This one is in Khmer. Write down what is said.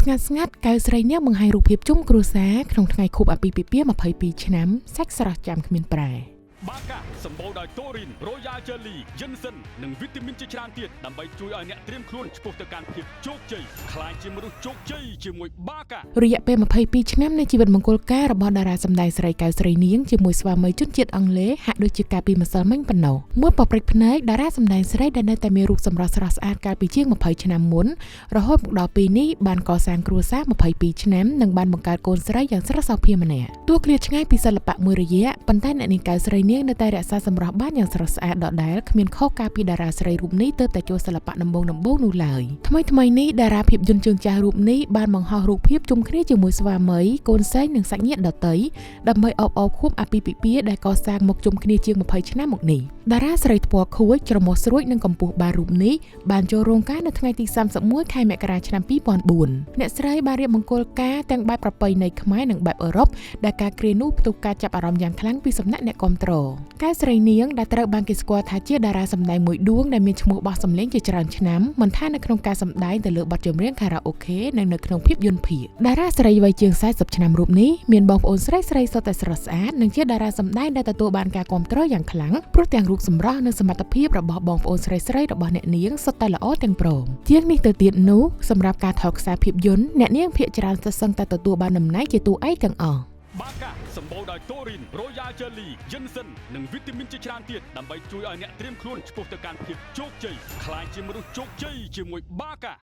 ស្ងាត់កៅស្រីនេះបង្ហាញរូបភាពជុំគ្រួសារក្នុងថ្ងៃខួបអាពាហ៍ពិពាហ៍22ឆ្នាំសាច់ស្រស់ចាំគ្មានប្រែបាកាសម្បូរដោយតូរីន Royal Jelly យិនសិននិងវីតាមីនជាច្រើនទៀតដើម្បីជួយឲ្យអ្នកត្រៀមខ្លួនឆ្ពោះទៅកាន់ភាពជោគជ័យខ្លាចជាមនុស្សជោគជ័យជាមួយបាការយៈពេល22ឆ្នាំនៃជីវិតមង្គលការរបស់តារាសម្ដែងស្រីកៅស្រីនាងជាមួយស្វាមីជនជាតិអង់គ្លេសហាក់ដូចជាការពីម្សិលមិញប៉ុណ្ណោះមួយប៉ព្រិចភ្នែកតារាសម្ដែងស្រីដែលនៅតែមានរូបសម្រស់ស្រស់ស្អាតកាលពីជាង20ឆ្នាំមុនរហូតមកដល់ពេលនេះបានកសាងគ្រួសារ22ឆ្នាំនិងបានបង្កើតកូនស្រីយ៉ាងស្រស់សោភាម្នាក់ទោះឃ្លាតឆ្ងាយពីសិល្បៈមួយរយៈប៉ុន្តែអ្នកនាងកៅស្រីនាងនៅតែរក្សាសម្រស់បានយ៉ាងស្រស់ស្អាតដដែលគ្មានខុសកាលពីតារាស្រីរូបនេះទើបតែចូលសិល្បៈដំបូងនោះឡើយថ្មីនេះតារាភាពយន្តជើងចាស់រូបនេះបានបង្ហោះរូបភាពជុំគ្នាជាមួយស្វាមីកូនស្រីនិងសាច់ញាតិដទៃដើម្បីអបអរខួបអាពាហ៍ពិពាហ៍ដែលកសាងមកជុំគ្នាជាង20ឆ្នាំមកនេះតារាស្រីថ្ពាល់ខួចច្រមុះស្រួចនិងកម្ពស់បារូបនេះបានចូលរោងការនៅថ្ងៃទី31ខែមករាឆ្នាំ2004អ្នកស្រីបានរៀបមង្គលការទាំងបែបប្រពៃណីខ្មែរនិងបែបអឺរ៉ុបដែលការគ្រានោះផ្ទុះការចាប់អារម្មណ៍យ៉ាងខ្លាំងពីសំណាក់អ្នកគាំទ្រកៅស្រីនាងដែលត្រូវបានគេស្គាល់ថាជាតារាសម្ដែងមួយដួងដែលមានឈ្មោះបោះសម្លេងជាច្រើនឆ្នាំមិនថានៅក្នុងការសម្ដែងទៅលើបទចម្រៀងខារ៉ាអូខេនិងនៅក្នុងភាពយន្តភាគតារាស្រីវ័យជាង40ឆ្នាំរូបនេះមានបងប្អូនស្រីសុទ្ធតែស្រស់ស្អាតនិងជាតារាសម្ដែងដែលទទួលបានការគាំទ្រយ៉ាងខ្លាំងព្រោះទាំងរូបសម្រស់និងសមត្ថភាពរបស់បងប្អូនស្រីរបស់អ្នកនាងសុទ្ធតែល្អទាំងព្រមជាងនេះទៅទៀតនោះសម្រាប់ការថតខ្សែភាពយន្តអ្នកនាងភាគច្រើនសឹងតែទទួលបានតំណែងជាតួឯកទាំងអស់បាកាសម្បូរដោយតូរីន Royal Jelly យិនសិននិងវីតាមីនជាច្រើនទៀតដើម្បីជួយឲ្យអ្នកត្រៀមខ្លួនឆ្ពោះទៅកាន់ភាពជោគជ័យខ្លាចជាមនុស្សជោគជ័យជាមួយបាកា